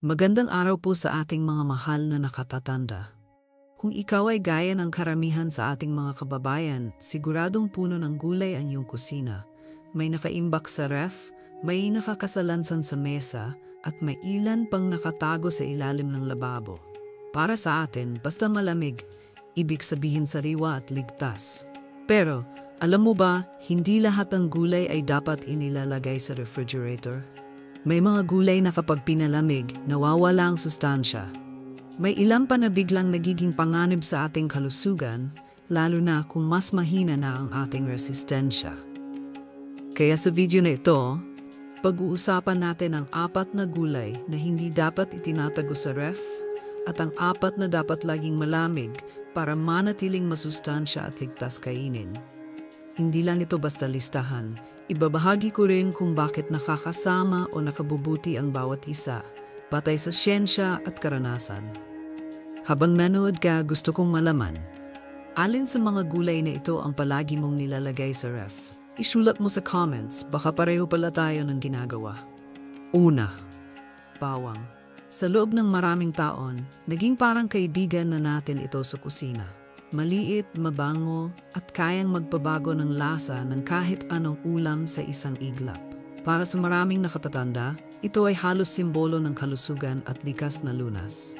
Magandang araw po sa ating mga mahal na nakatatanda. Kung ikaw ay gaya ng karamihan sa ating mga kababayan, siguradong puno ng gulay ang iyong kusina. May nakaimbak sa ref, may nakakasalansan sa mesa, at may ilan pang nakatago sa ilalim ng lababo. Para sa atin, basta malamig, ibig sabihin sariwa at ligtas. Pero, alam mo ba, hindi lahat ng gulay ay dapat inilalagay sa refrigerator? May mga gulay na kapag pinalamig, nawawala ang sustansya. May ilan pa na biglang nagiging panganib sa ating kalusugan, lalo na kung mas mahina na ang ating resistensya. Kaya sa video na ito, pag-uusapan natin ang 4 na gulay na hindi dapat itinatago sa ref at ang 4 na dapat laging malamig para manatiling masustansya at ligtas kainin. Hindi lang ito basta listahan. Ibabahagi ko rin kung bakit nakakasama o nakabubuti ang bawat isa, batay sa siyensya at karanasan. Habang nanood ka, gusto kong malaman, alin sa mga gulay na ito ang palagi mong nilalagay sa ref? Isulat mo sa comments, baka pareho pala tayo ng ginagawa. Una, bawang. Sa loob ng maraming taon, naging parang kaibigan na natin ito sa kusina. Maliit, mabango, at kayang magpabago ng lasa ng kahit anong ulam sa isang iglap. Para sa maraming nakatatanda, ito ay halos simbolo ng kalusugan at likas na lunas.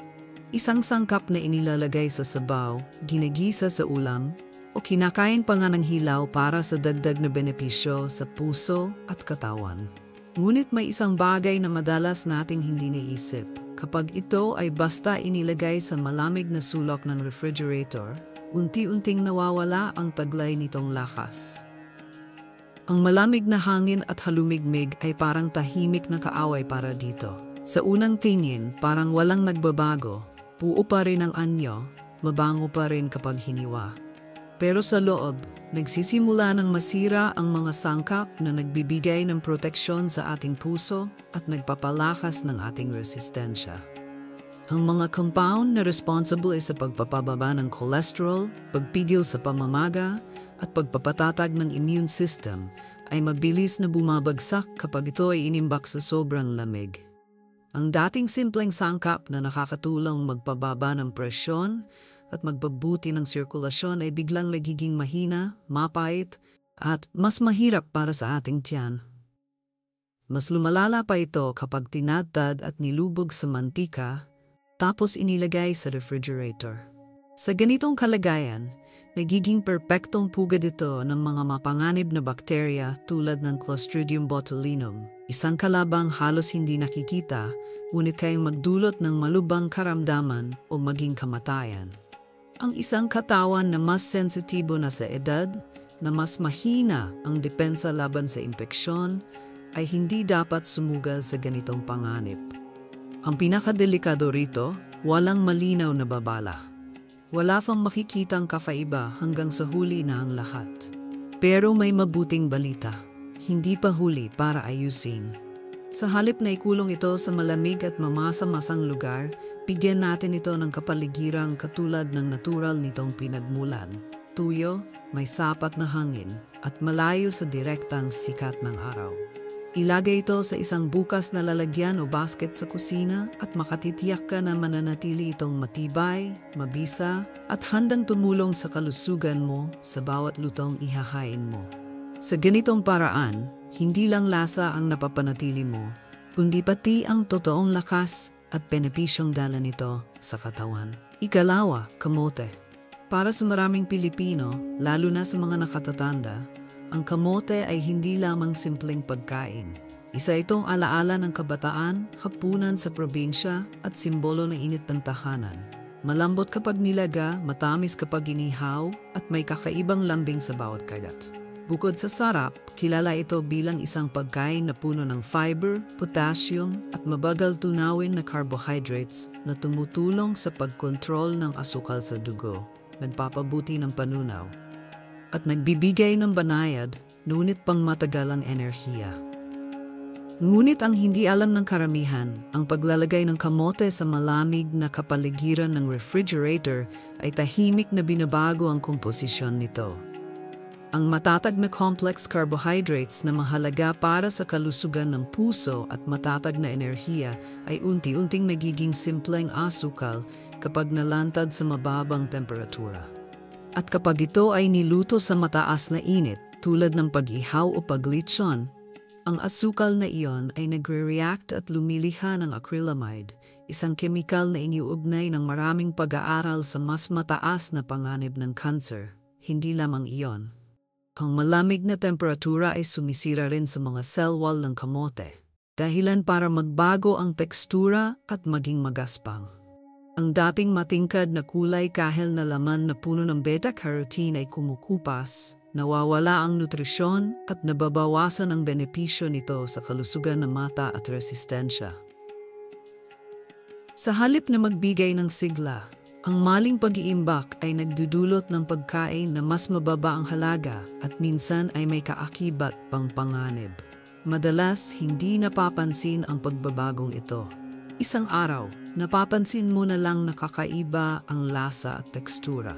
Isang sangkap na inilalagay sa sabaw, ginigisa sa ulam, o kinakain pa nga ng hilaw para sa dagdag na benepisyo sa puso at katawan. Ngunit may isang bagay na madalas nating hindi naisip. Kapag ito ay basta inilagay sa malamig na sulok ng refrigerator, unti-unting nawawala ang taglay nitong lakas. Ang malamig na hangin at halumigmig ay parang tahimik na kaaway para dito. Sa unang tingin, parang walang nagbabago, buo pa rin ang anyo, mabango pa rin kapag hiniwa. Pero sa loob, nagsisimula ng masira ang mga sangkap na nagbibigay ng proteksyon sa ating puso at nagpapalakas ng ating resistensya. Ang mga compound na responsible sa pagpapababa ng cholesterol, pagpigil sa pamamaga, at pagpapatatag ng immune system ay mabilis na bumabagsak kapag ito ay inimbak sa sobrang lamig. Ang dating simpleng sangkap na nakakatulong magpababa ng presyon at magpabuti ng sirkulasyon ay biglang nagiging mahina, mapait, at mas mahirap para sa ating tiyan. Mas lumalala pa ito kapag tinadtad at nilubog sa mantika, tapos inilagay sa refrigerator. Sa ganitong kalagayan, nagiging perpektong pugad ito ng mga mapanganib na bakterya tulad ng Clostridium botulinum, isang kalabang halos hindi nakikita, ngunit kayang magdulot ng malubhang karamdaman o maging kamatayan. Ang isang katawan na mas sensitibo na sa edad, na mas mahina ang depensa laban sa impeksyon, ay hindi dapat sumugal sa ganitong panganib. Ang pinakadelikado rito, walang malinaw na babala. Wala pang makikitang kakaiba hanggang sa huli na ang lahat. Pero may mabuting balita, hindi pa huli para ayusin. Sa halip na ikulong ito sa malamig at mamasa-masang lugar, bigyan natin ito ng kapaligirang katulad ng natural nitong pinagmulan. Tuyo, may sapat na hangin, at malayo sa direktang sikat ng araw. Ilagay ito sa isang bukas na lalagyan o basket sa kusina at makatitiyak ka na mananatili itong matibay, mabisa at handang tumulong sa kalusugan mo sa bawat lutong ihahain mo. Sa ganitong paraan, hindi lang lasa ang napapanatili mo, kundi pati ang totoong lakas at benepisyong dala nito sa katawan. Ikalawa, kamote. Para sa maraming Pilipino, lalo na sa mga nakatatanda, ang kamote ay hindi lamang simpleng pagkain. Isa itong alaala ng kabataan, hapunan sa probinsya at simbolo ng init ng tahanan. Malambot kapag nilaga, matamis kapag inihaw, at may kakaibang lambing sa bawat kagat. Bukod sa sarap, kilala ito bilang isang pagkain na puno ng fiber, potassium, at mabagal tunawin na carbohydrates na tumutulong sa pagkontrol ng asukal sa dugo, nagpapabuti ng panunaw, at nagbibigay ng banayad, ngunit pang matagal ang enerhiya. Ngunit ang hindi alam ng karamihan, ang paglalagay ng kamote sa malamig na kapaligiran ng refrigerator ay tahimik na binabago ang komposisyon nito. Ang matatag na complex carbohydrates na mahalaga para sa kalusugan ng puso at matatag na enerhiya ay unti-unting nagiging simpleng asukal kapag nalantad sa mababang temperatura. At kapag ito ay niluto sa mataas na init, tulad ng pag-ihaw o paglitsyon, ang asukal na iyon ay nagre-react at lumiliha ng acrylamide, isang kemikal na iniuugnay ng maraming pag-aaral sa mas mataas na panganib ng cancer. Hindi lamang iyon. Ang malamig na temperatura ay sumisira rin sa mga cell wall ng kamote, dahilan para magbago ang tekstura at maging magaspang. Ang dating matingkad na kulay kahel na laman na puno ng beta-carotene ay kumukupas, nawawala ang nutrisyon at nababawasan ang benepisyo nito sa kalusugan ng mata at resistensya. Sa halip na magbigay ng sigla, ang maling pag-iimbak ay nagdudulot ng pagkain na mas mababa ang halaga at minsan ay may kaakibat pang panganib. Madalas, hindi napapansin ang pagbabagong ito. Isang araw, napapansin mo na lang nakakaiba ang lasa at tekstura.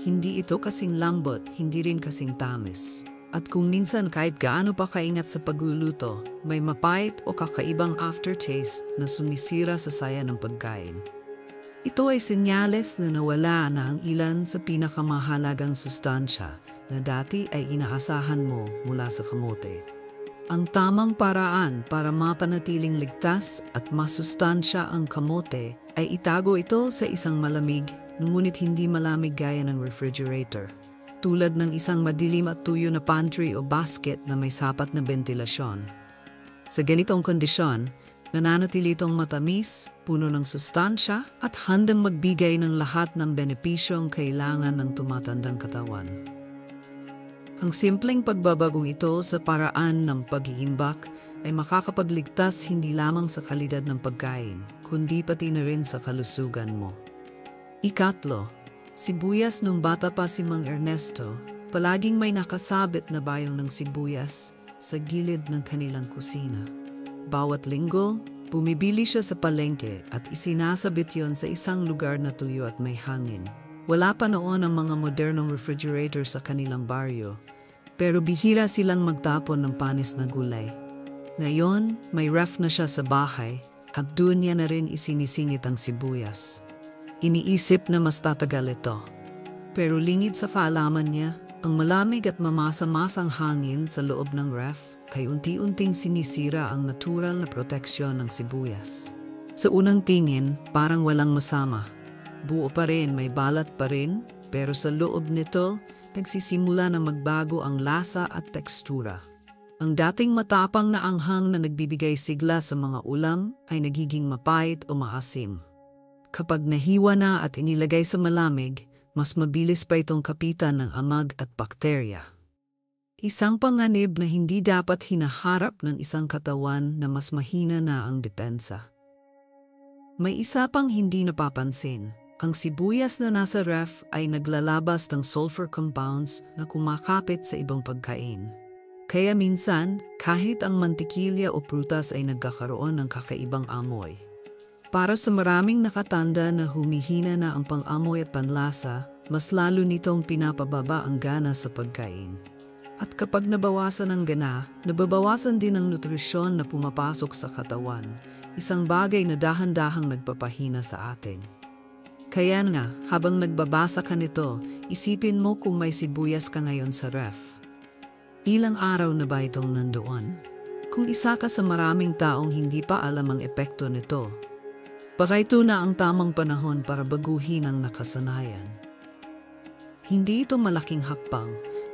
Hindi ito kasing lambot, hindi rin kasing tamis. At kung minsan kahit gaano pa kaingat sa pagluluto, may mapait o kakaibang aftertaste na sumisira sa saya ng pagkain. Ito ay senyales na nawala na ang ilan sa pinakamahalagang sustansya na dati ay inaasahan mo mula sa kamote. Ang tamang paraan para mapanatiling ligtas at masustansya ang kamote ay itago ito sa isang malamig, ngunit hindi malamig gaya ng refrigerator. Tulad ng isang madilim at tuyo na pantry o basket na may sapat na bentilasyon. Sa ganitong kondisyon, nananatili itong matamis, puno ng sustansya at handang magbigay ng lahat ng benepisyong kailangan ng tumatandang katawan. Ang simpleng pagbabagong ito sa paraan ng pag-iimbak ay makakapagligtas hindi lamang sa kalidad ng pagkain, kundi pati na rin sa kalusugan mo. Ikatlo, sibuyas nung bata pa si Mang Ernesto, palaging may nakasabit na bayong ng sibuyas sa gilid ng kanilang kusina. Bawat linggo, bumibili siya sa palengke at isinasabit yon sa isang lugar na tuyo at may hangin. Wala pa noon ang mga modernong refrigerator sa kanilang baryo, pero bihira silang magtapon ng panis na gulay. Ngayon, may ref na siya sa bahay at doon niya na rin isinisingit ang sibuyas. Iniisip na mas tatagal ito. Pero lingid sa kaalaman niya, ang malamig at mamasa-masang hangin sa loob ng ref ay unti-unting sinisira ang natural na proteksyon ng sibuyas. Sa unang tingin, parang walang masama. Buo pa rin, may balat pa rin, pero sa loob nito, nagsisimula na magbago ang lasa at tekstura. Ang dating matapang na anghang na nagbibigay sigla sa mga ulam ay nagiging mapait o maasim. Kapag nahiwa na at inilagay sa malamig, mas mabilis pa itong kapitan ng amag at bakterya. Isang panganib na hindi dapat hinaharap ng isang katawan na mas mahina na ang depensa. May isa pang hindi napapansin. Ang sibuyas na nasa ref ay naglalabas ng sulfur compounds na kumakapit sa ibang pagkain. Kaya minsan, kahit ang mantikilya o prutas ay nagkakaroon ng kakaibang amoy. Para sa maraming nakatanda na humihina na ang pang-amoy at panlasa, mas lalo nitong pinapababa ang gana sa pagkain. At kapag nabawasan ang gana, nababawasan din ang nutrisyon na pumapasok sa katawan, isang bagay na dahan-dahang nagpapahina sa atin. Kaya nga, habang nagbabasa ka nito, isipin mo kung may sibuyas ka ngayon sa ref. Ilang araw na ba itong nandoon? Kung isa ka sa maraming taong hindi pa alam ang epekto nito, baka ito na ang tamang panahon para baguhin ang nakasanayan. Hindi ito malaking hakbang,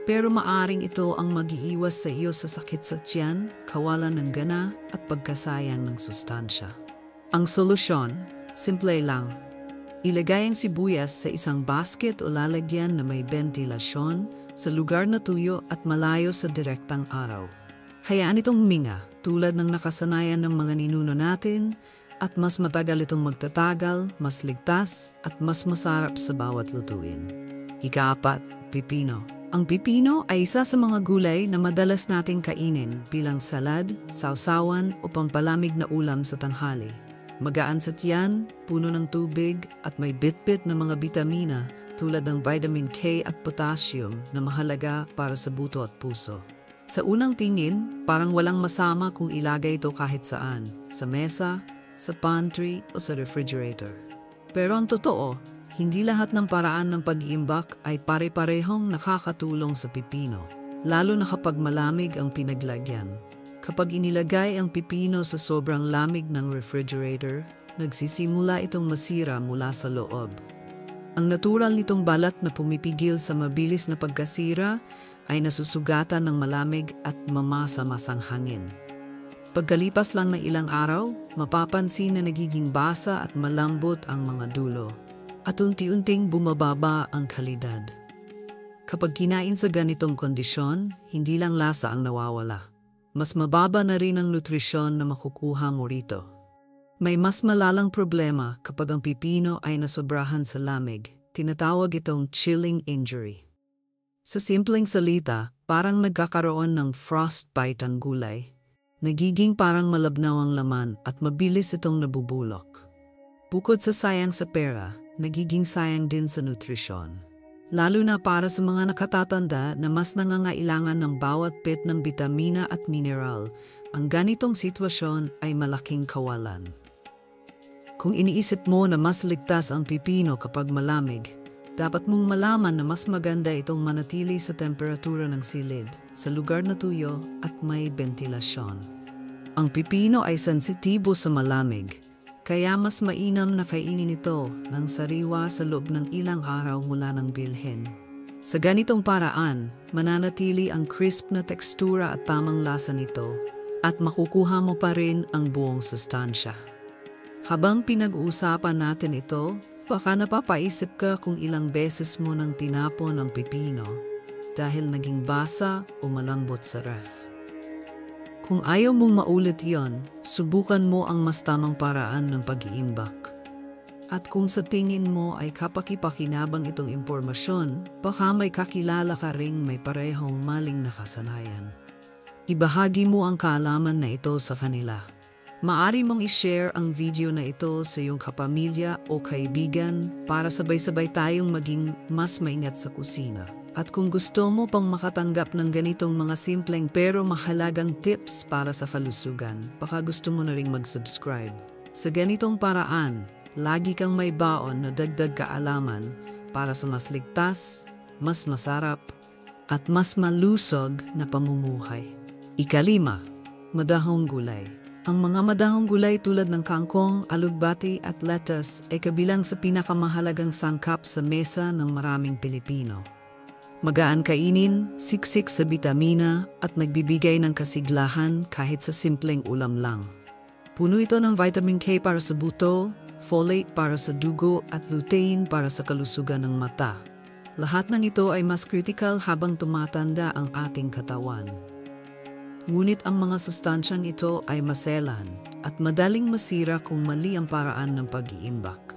pero maaring ito ang mag-iiwas sa iyo sa sakit sa tiyan, kawalan ng gana at pagkasayang ng sustansya. Ang solusyon, simple lang. Ilagay ang sibuyas sa isang basket o lalagyan na may bentilasyon sa lugar na tuyo at malayo sa direktang araw. Hayaan itong huminga tulad ng nakasanayan ng mga ninuno natin at mas matagal itong magtatagal, mas ligtas at mas masarap sa bawat lutuin. Ika-4, pipino. Ang pipino ay isa sa mga gulay na madalas nating kainin bilang salad, sawsawan o pampalamig na ulam sa tanghali. Magaan sa tiyan, puno ng tubig at may bit-bit na mga bitamina tulad ng vitamin K at potassium na mahalaga para sa buto at puso. Sa unang tingin, parang walang masama kung ilagay ito kahit saan, sa mesa, sa pantry o sa refrigerator. Pero ang totoo, hindi lahat ng paraan ng pag-iimbak ay pare-parehong nakakatulong sa pipino, lalo na kapag malamig ang pinaglagyan. Kapag inilagay ang pipino sa sobrang lamig ng refrigerator, nagsisimula itong masira mula sa loob. Ang natural nitong balat na pumipigil sa mabilis na pagkasira ay nasusugatan ng malamig at mamasa-masang hangin. Pagkalipas lang ng ilang araw, mapapansin na nagiging basa at malambot ang mga dulo, at unti-unting bumababa ang kalidad. Kapag kinain sa ganitong kondisyon, hindi lang lasa ang nawawala. Mas mababa na rin ang nutrisyon na makukuha mo rito. May mas malalang problema kapag ang pipino ay nasobrahan sa lamig. Tinatawag itong chilling injury. Sa simpleng salita, parang nagkakaroon ng frostbite ang gulay. Nagiging parang malabnaw ang laman at mabilis itong nabubulok. Bukod sa sayang sa pera, nagiging sayang din sa nutrisyon. Lalo na para sa mga nakatatanda na mas nangangailangan ng bawat bit ng bitamina at mineral, ang ganitong sitwasyon ay malaking kawalan. Kung iniisip mo na mas ligtas ang pipino kapag malamig, dapat mong malaman na mas maganda itong manatili sa temperatura ng silid, sa lugar na tuyo at may bentilasyon. Ang pipino ay sensitibo sa malamig, kaya mas mainam na kainin ito ng sariwa sa loob ng ilang araw mula ng bilhin. Sa ganitong paraan, mananatili ang crisp na tekstura at tamang lasa nito at makukuha mo pa rin ang buong sustansya. Habang pinag-uusapan natin ito, baka napapaisip ka kung ilang beses mo nang tinapon ang pipino dahil naging basa o malambot sa ref. Kung ayaw mong maulit yon, subukan mo ang mas tamang paraan ng pag-iimbak. At kung sa tingin mo ay kapaki-pakinabang itong impormasyon, baka may kakilala ka ring may parehong maling nakasanayan. Ibahagi mo ang kaalaman na ito sa kanila. Maari mong i-share ang video na ito sa iyong kapamilya o kaibigan para sabay-sabay tayong maging mas maingat sa kusina. At kung gusto mo pang makatanggap ng ganitong mga simpleng pero mahalagang tips para sa kalusugan, baka gusto mo na ring mag-subscribe. Sa ganitong paraan, lagi kang may baon na dagdag kaalaman para sa mas ligtas, mas masarap, at mas malusog na pamumuhay. Ikalima, madahong gulay. Ang mga madahong gulay tulad ng kangkong, alugbati at lettuce ay kabilang sa pinakamahalagang sangkap sa mesa ng maraming Pilipino. Magaan kainin, siksik sa bitamina at nagbibigay ng kasiglahan kahit sa simpleng ulam lang. Puno ito ng vitamin K para sa buto, folate para sa dugo at lutein para sa kalusugan ng mata. Lahat ng ito ay mas critical habang tumatanda ang ating katawan. Ngunit ang mga sustansyang ito ay maselan at madaling masira kung mali ang paraan ng pag-iimbak.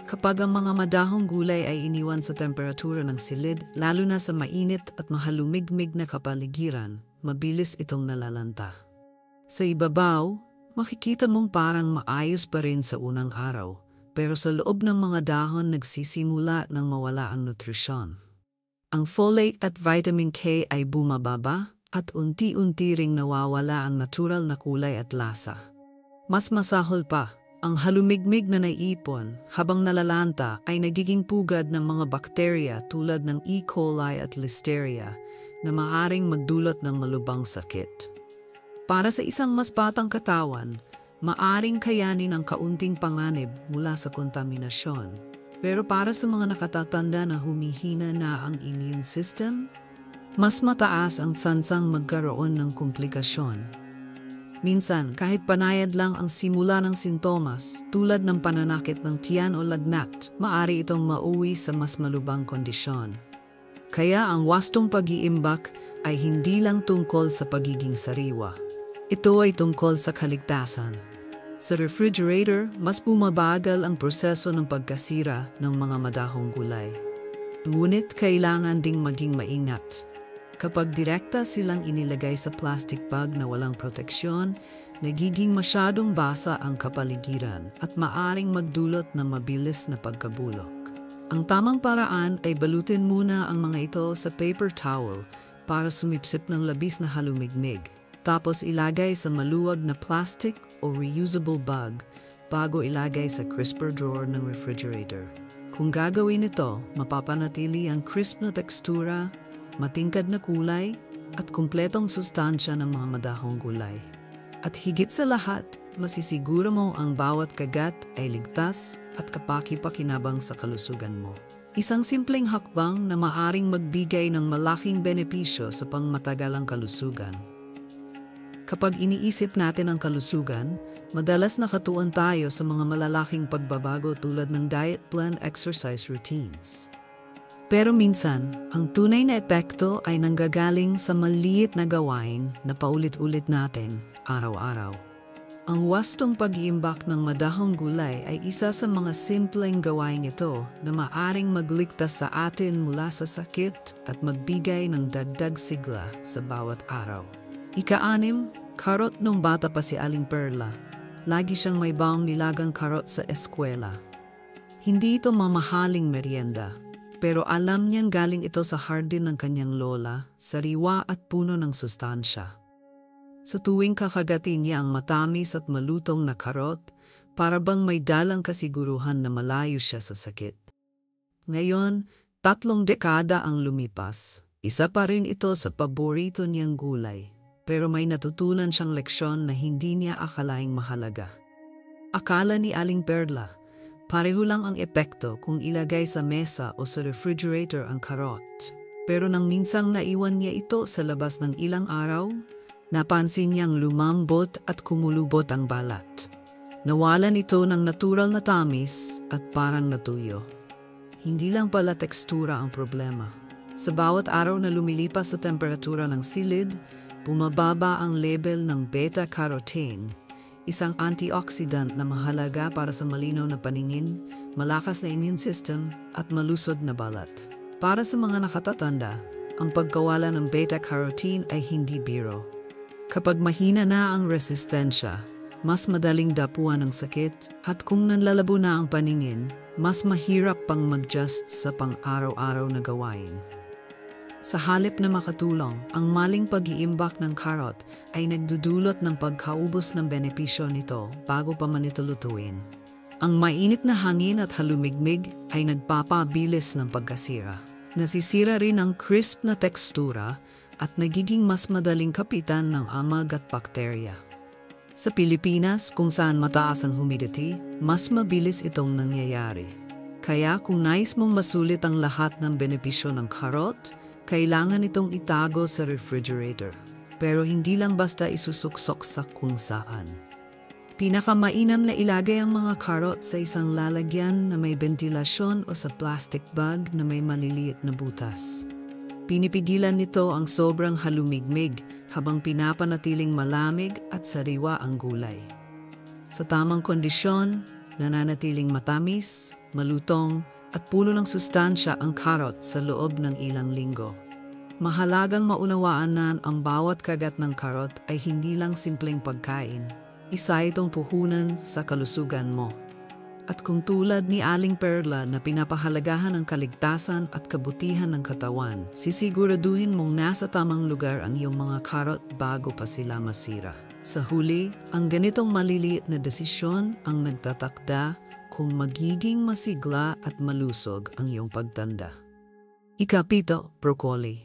Kapag ang mga madahong gulay ay iniwan sa temperatura ng silid, lalo na sa mainit at mahalumigmig na kapaligiran, mabilis itong nalalanta. Sa ibabaw, makikita mong parang maayos pa rin sa unang araw, pero sa loob ng mga dahon nagsisimula ng mawala ang nutrisyon. Ang folate at vitamin K ay bumababa at unti-unti ring nawawala ang natural na kulay at lasa. Mas masahol pa, ang halumigmig na naiipon habang nalalanta ay nagiging pugad ng mga bakterya tulad ng E. coli at Listeria na maaaring magdulot ng malubhang sakit. Para sa isang mas batang katawan, maaaring kayanin ang kaunting panganib mula sa kontaminasyon. Pero para sa mga nakatatanda na humihina na ang immune system, mas mataas ang tsansang magkaroon ng komplikasyon. Minsan, kahit panayad lang ang simula ng sintomas, tulad ng pananakit ng tiyan o lagnat, maaari itong mauwi sa mas malubhang kondisyon. Kaya ang wastong pag-iimbak ay hindi lang tungkol sa pagiging sariwa. Ito ay tungkol sa kaligtasan. Sa refrigerator, mas bumabagal ang proseso ng pagkasira ng mga madahong gulay. Ngunit kailangan ding maging maingat. Kapag direkta silang inilagay sa plastic bag na walang proteksyon, nagiging masyadong basa ang kapaligiran at maaring magdulot ng mabilis na pagkabulok. Ang tamang paraan ay balutin muna ang mga ito sa paper towel para sumipsip ng labis na halumigmig. Tapos ilagay sa maluwag na plastic o reusable bag bago ilagay sa crisper drawer ng refrigerator. Kung gagawin ito, mapapanatili ang crisp na tekstura, matingkad na kulay, at kumpletong sustansya ng mga madahong gulay. At higit sa lahat, masisiguro mo ang bawat kagat ay ligtas at kapaki-pakinabang sa kalusugan mo. Isang simpleng hakbang na maaring magbigay ng malaking benepisyo sa pangmatagalang kalusugan. Kapag iniisip natin ang kalusugan, madalas nakatuon tayo sa mga malalaking pagbabago tulad ng diet plan, exercise routines. Pero minsan, ang tunay na epekto ay nanggagaling sa maliit na gawain na paulit-ulit natin araw-araw. Ang wastong pag-iimbak ng madahong gulay ay isa sa mga simpleng gawain ito na maaring magligtas sa atin mula sa sakit at magbigay ng dagdag sigla sa bawat araw. Ika-6, karot nung bata pa si Aling Perla. Lagi siyang may bawang nilagang karot sa eskwela. Hindi ito mamahaling merienda, pero alam niyang galing ito sa hardin ng kanyang lola, sariwa at puno ng sustansya. Sa tuwing kakagatin niya ang matamis at malutong na karot, para bang may dalang kasiguruhan na malayo siya sa sakit. Ngayon, 3 dekada ang lumipas. Isa pa rin ito sa paborito niyang gulay, pero may natutunan siyang leksyon na hindi niya akalaing mahalaga. Akala ni Aling Perla, pareho lang ang epekto kung ilagay sa mesa o sa refrigerator ang karot. Pero nang minsang naiwan niya ito sa labas ng ilang araw, napansin niyang lumambot at kumulubot ang balat. Nawalan ito ng natural na tamis at parang natuyo. Hindi lang pala tekstura ang problema. Sa bawat araw na lumilipas sa temperatura ng silid, bumababa ang level ng beta-carotene, isang antioxidant na mahalaga para sa malinaw na paningin, malakas na immune system, at malusog na balat. Para sa mga nakatatanda, ang pagkawala ng beta-carotene ay hindi biro. Kapag mahina na ang resistensya, mas madaling dapuan ng sakit, at kung nanlalabo na ang paningin, mas mahirap pang mag-adjust sa pang-araw-araw na gawain. Sa halip na makatulong, ang maling pag-iimbak ng karot ay nagdudulot ng pagkaubos ng benepisyo nito bago pa man ito lutuin. Ang mainit na hangin at halumigmig ay nagpapabilis ng pagkasira. Nasisira rin ang crisp na tekstura at nagiging mas madaling kapitan ng amag at bakterya. Sa Pilipinas, kung saan mataas ang humidity, mas mabilis itong nangyayari. Kaya kung nais mong masulit ang lahat ng benepisyo ng karot, kailangan itong itago sa refrigerator. Pero hindi lang basta isusuksok sa kung saan. Pinakamainam na ilagay ang mga karot sa isang lalagyan na may ventilasyon o sa plastic bag na may maliliit na butas. Pinipigilan nito ang sobrang halumigmig habang pinapanatiling malamig at sariwa ang gulay. Sa tamang kondisyon, nananatiling matamis, malutong, at puno ng sustansya ang karot sa loob ng ilang linggo. Mahalagang maunawaan na ang bawat kagat ng karot ay hindi lang simpleng pagkain. Isa itong puhunan sa kalusugan mo. At kung tulad ni Aling Perla na pinapahalagahan ang kaligtasan at kabutihan ng katawan, sisiguraduhin mong nasa tamang lugar ang iyong mga karot bago pa sila masira. Sa huli, ang ganitong maliliit na desisyon ang nagtatakda kung magiging masigla at malusog ang iyong pagtanda. Ika-7, broccoli.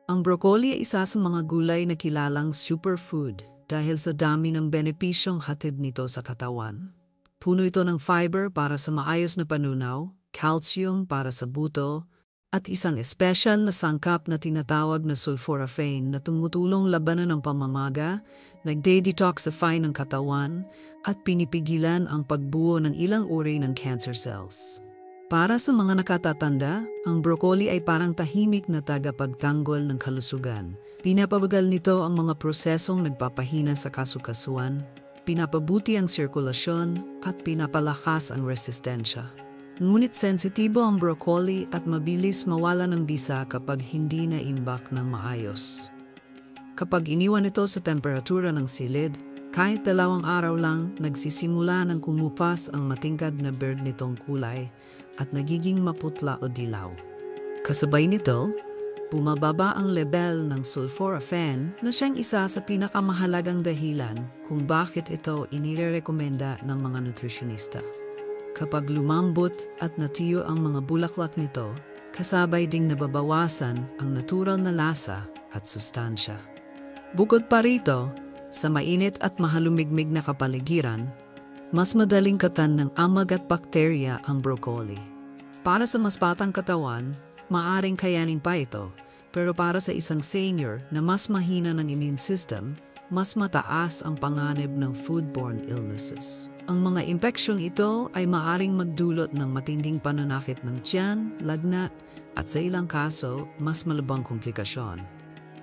Ang broccoli ay isa sa mga gulay na kilalang superfood dahil sa dami ng benepisyong hatid nito sa katawan. Puno ito ng fiber para sa maayos na panunaw, calcium para sa buto, at isang espesyal na sangkap na tinatawag na sulforaphane na tumutulong labanan ng pamamaga, nagde-detoxify ng katawan, at pinipigilan ang pagbuo ng ilang uri ng cancer cells. Para sa mga nakatatanda, ang broccoli ay parang tahimik na tagapagtanggol ng kalusugan. Pinapabagal nito ang mga prosesong nagpapahina sa kasukasuan, pinapabuti ang sirkulasyon, at pinapalakas ang resistensya. Ngunit sensitibo ang broccoli at mabilis mawala ng bisa kapag hindi na imbak ng maayos. Kapag iniwan ito sa temperatura ng silid, kahit 2 araw lang, nagsisimula ng kumupas ang matingkad na bird nitong kulay at nagiging maputla o dilaw. Kasabay nito, bumababa ang level ng sulforaphane na siyang isa sa pinakamahalagang dahilan kung bakit ito inirekomenda ng mga nutritionista. Kapag lumambot at natuyo ang mga bulaklak nito, kasabay ding nababawasan ang natural na lasa at sustansya. Bukod pa rito, sa mainit at mahalumigmig na kapaligiran, mas madaling katan ng amag at bakterya ang broccoli. Para sa mas batang katawan, maaring kayanin pa ito, pero para sa isang senior na mas mahina ng immune system, mas mataas ang panganib ng foodborne illnesses. Ang mga impeksyon ito ay maaring magdulot ng matinding pananakit ng tiyan, lagnat, at sa ilang kaso, mas malubhang komplikasyon.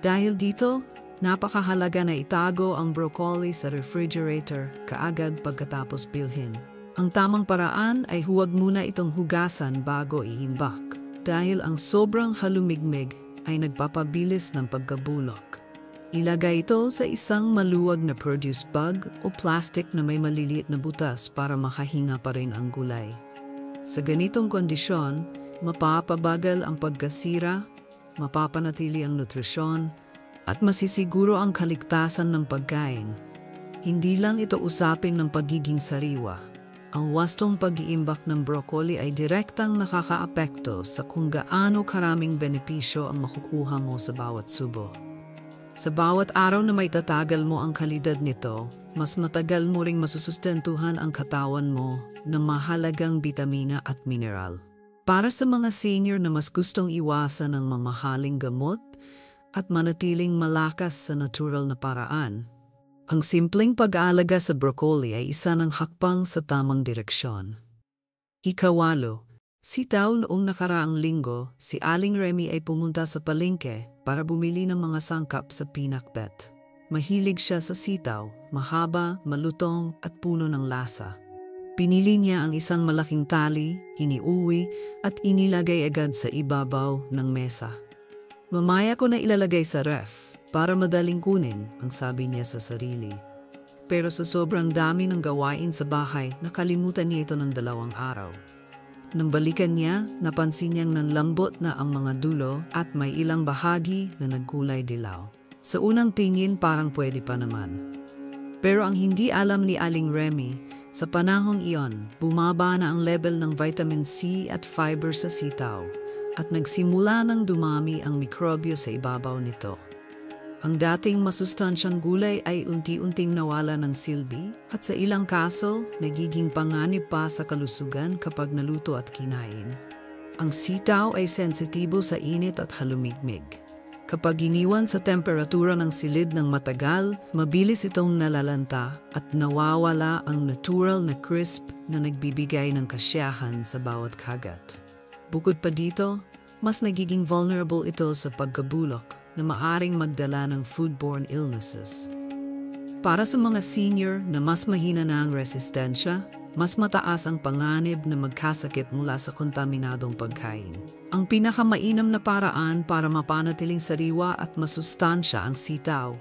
Dahil dito, napakahalaga na itago ang broccoli sa refrigerator kaagad pagkatapos bilhin. Ang tamang paraan ay huwag muna itong hugasan bago ihimbak, dahil ang sobrang halumigmig ay nagpapabilis ng pagkabulok. Ilagay ito sa isang maluwag na produce bag o plastic na may maliliit na butas para makahinga pa rin ang gulay. Sa ganitong kondisyon, mapapabagal ang pagkasira, mapapanatili ang nutrisyon, at masisiguro ang kaligtasan ng pagkain. Hindi lang ito usapin ng pagiging sariwa. Ang wastong pag-iimbak ng broccoli ay direktang nakakaapekto sa kung gaano karaming benepisyo ang makukuha mo sa bawat subo. Sa bawat araw na may tatagal mo ang kalidad nito, mas matagal mo ring masusustentuhan ang katawan mo ng mahalagang bitamina at mineral. Para sa mga senior na mas gustong iwasan ang mamahaling gamot at manatiling malakas sa natural na paraan, ang simpleng pag-aalaga sa broccoli ay isa ng hakbang sa tamang direksyon. Ikawalo, sitaw noong nakaraang linggo, si Aling Remy ay pumunta sa palengke para bumili ng mga sangkap sa pinakbet. Mahilig siya sa sitaw, mahaba, malutong at puno ng lasa. Pinili niya ang isang malaking tali, iniuwi at inilagay agad sa ibabaw ng mesa. Mamaya ko na ilalagay sa ref para madaling kunin, ang sabi niya sa sarili. Pero sa sobrang dami ng gawain sa bahay, nakalimutan niya ito ng 2 araw. Nang balikan niya, napansin niyang nanlambot na ang mga dulo at may ilang bahagi na nagkulay dilaw. Sa unang tingin parang pwede pa naman. Pero ang hindi alam ni Aling Remy, sa panahong iyon, bumaba na ang level ng vitamin C at fiber sa sitaw at nagsimula ng dumami ang mikrobyo sa ibabaw nito. Ang dating masustansyang gulay ay unti-unting nawala ng silbi at sa ilang kaso, nagiging panganib pa sa kalusugan kapag naluto at kinain. Ang sitaw ay sensitibo sa init at halumigmig. Kapag iniwan sa temperatura ng silid ng matagal, mabilis itong nalalanta at nawawala ang natural na crisp na nagbibigay ng kasiyahan sa bawat kagat. Bukod pa dito, mas nagiging vulnerable ito sa pagkabulok na maaring magdala ng foodborne illnesses. Para sa mga senior na mas mahina na ang resistensya, mas mataas ang panganib na magkasakit mula sa kontaminadong pagkain. Ang pinakamainam na paraan para mapanatiling sariwa at masustansya ang sitaw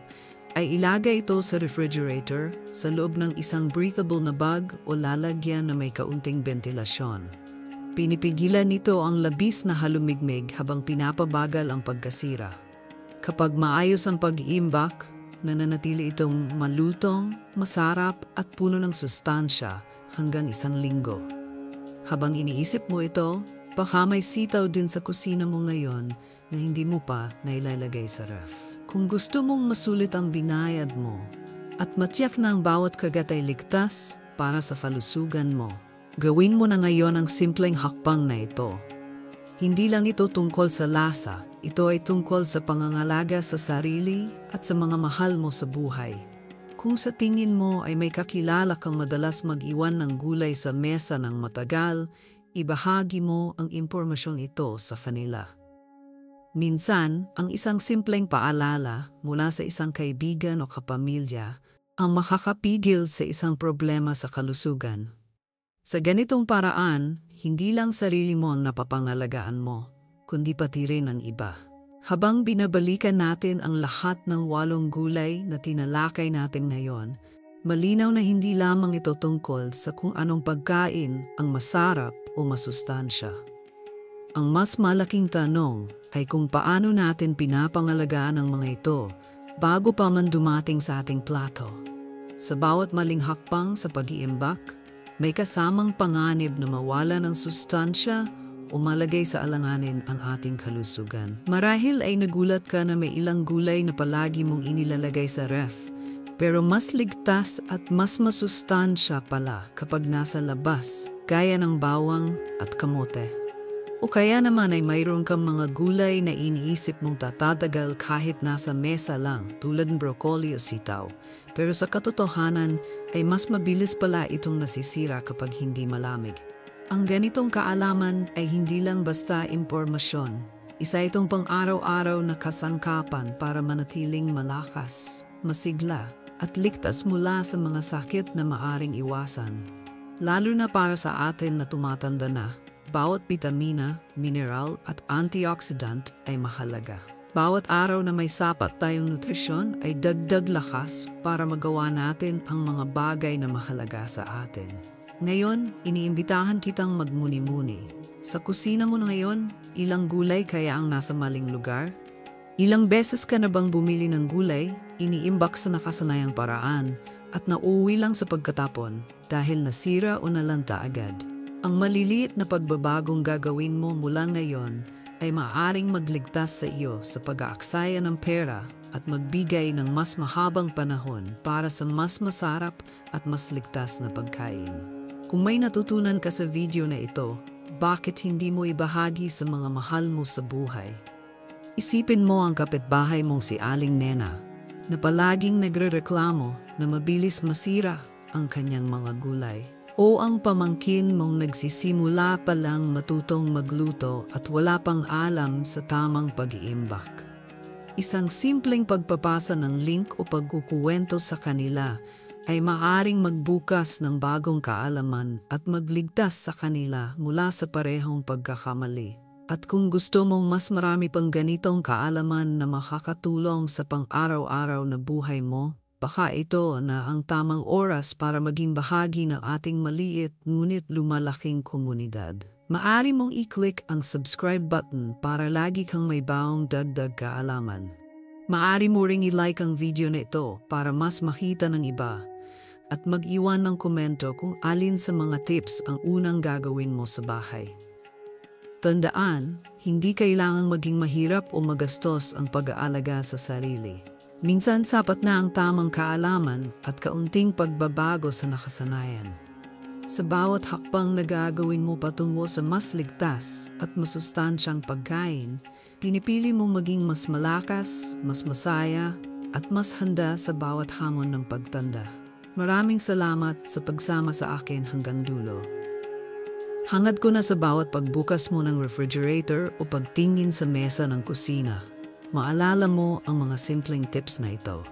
ay ilagay ito sa refrigerator sa loob ng isang breathable na bag o lalagyan na may kaunting ventilasyon. Pinipigilan nito ang labis na halumigmig habang pinapabagal ang pagkasira. Kapag maayos ang pag-iimbak, nananatili itong malutong, masarap at puno ng sustansya hanggang 1 linggo. Habang iniisip mo ito, baka may sitaw din sa kusina mo ngayon na hindi mo pa nailalagay sa ref. Kung gusto mong masulit ang binayad mo at matiyak na ang bawat kagat ay ligtas para sa kalusugan mo, gawin mo na ngayon ang simpleng hakbang na ito. Hindi lang ito tungkol sa lasa, ito ay tungkol sa pangangalaga sa sarili at sa mga mahal mo sa buhay. Kung sa tingin mo ay may kakilala kang madalas mag-iwan ng gulay sa mesa ng matagal, ibahagi mo ang impormasyong ito sa kanila. Minsan, ang isang simpleng paalala mula sa isang kaibigan o kapamilya ang makakapigil sa isang problema sa kalusugan. Sa ganitong paraan, hindi lang sarili mo ang napapangalagaan mo, kundi pati rin ang iba. Habang binabalikan natin ang lahat ng 8 gulay na tinalakay natin ngayon, Malinaw na hindi lamang ito tungkol sa kung anong pagkain ang masarap o masustansya. Ang mas malaking tanong ay kung paano natin pinapangalagaan ang mga ito bago pa man dumating sa ating plato. Sa bawat maling hakbang sa pag-iimbak, may kasamang panganib na mawala ng sustansya o malagay sa alanganin ang ating kalusugan. Marahil ay nagulat ka na may ilang gulay na palagi mong inilalagay sa ref, pero mas ligtas at mas masustansya pala kapag nasa labas, gaya ng bawang at kamote. O kaya naman ay mayroon kang mga gulay na iniisip mong tatatagal kahit nasa mesa lang, tulad ng broccoli o sitaw. Pero sa katotohanan ay mas mabilis pala itong nasisira kapag hindi malamig. Ang ganitong kaalaman ay hindi lang basta impormasyon. Isa itong pang-araw-araw na kasangkapan para manatiling malakas, masigla, at ligtas mula sa mga sakit na maaring iwasan. Lalo na para sa atin na tumatanda na, bawat bitamina, mineral at antioxidant ay mahalaga. Bawat araw na may sapat tayong nutrisyon ay dagdag lakas para magawa natin ang mga bagay na mahalaga sa atin. Ngayon, iniimbitahan kitang magmuni-muni. Sa kusina mo na ngayon, ilang gulay kaya ang nasa maling lugar? Ilang beses ka na bang bumili ng gulay, iniimbak sa nakasanayang paraan, at nauwi lang sa pagkatapon dahil nasira o nalanta agad? Ang maliliit na pagbabagong gagawin mo mula ngayon ay maaaring magligtas sa iyo sa pag-aaksaya ng pera at magbigay ng mas mahabang panahon para sa mas masarap at mas ligtas na pagkain. Kung may natutunan ka sa video na ito, bakit hindi mo ibahagi sa mga mahal mo sa buhay? Isipin mo ang kapitbahay mong si Aling Nena na palaging nagrereklamo na mabilis masira ang kanyang mga gulay. O ang pamangkin mong nagsisimula pa lang matutong magluto at wala pang alam sa tamang pag-iimbak. Isang simpleng pagpapasa ng link o pagkukuwento sa kanila ay maaaring magbukas ng bagong kaalaman at magligtas sa kanila mula sa parehong pagkakamali. At kung gusto mong mas marami pang ganitong kaalaman na makakatulong sa pang-araw-araw na buhay mo, baka ito na ang tamang oras para maging bahagi ng ating maliit ngunit lumalaking komunidad. Maaari mong i-click ang subscribe button para lagi kang may bagong dagdag kaalaman. Maaari mo ring i-like ang video na ito para mas makita ng iba at mag-iwan ng komento kung alin sa mga tips ang unang gagawin mo sa bahay. Tandaan, hindi kailangang maging mahirap o magastos ang pag-aalaga sa sarili. Minsan sapat na ang tamang kaalaman at kaunting pagbabago sa nakasanayan. Sa bawat hakbang na gagawin mo patungo sa mas ligtas at masustansyang pagkain, pinipili mong maging mas malakas, mas masaya, at mas handa sa bawat hamon ng pagtanda. Maraming salamat sa pagsama sa akin hanggang dulo. Hangad ko na sa bawat pagbukas mo ng refrigerator o pagtingin sa mesa ng kusina. Maalala mo ang mga simpleng tips na ito.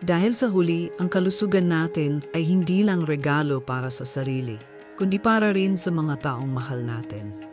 Dahil sa huli, ang kalusugan natin ay hindi lang regalo para sa sarili, kundi para rin sa mga taong mahal natin.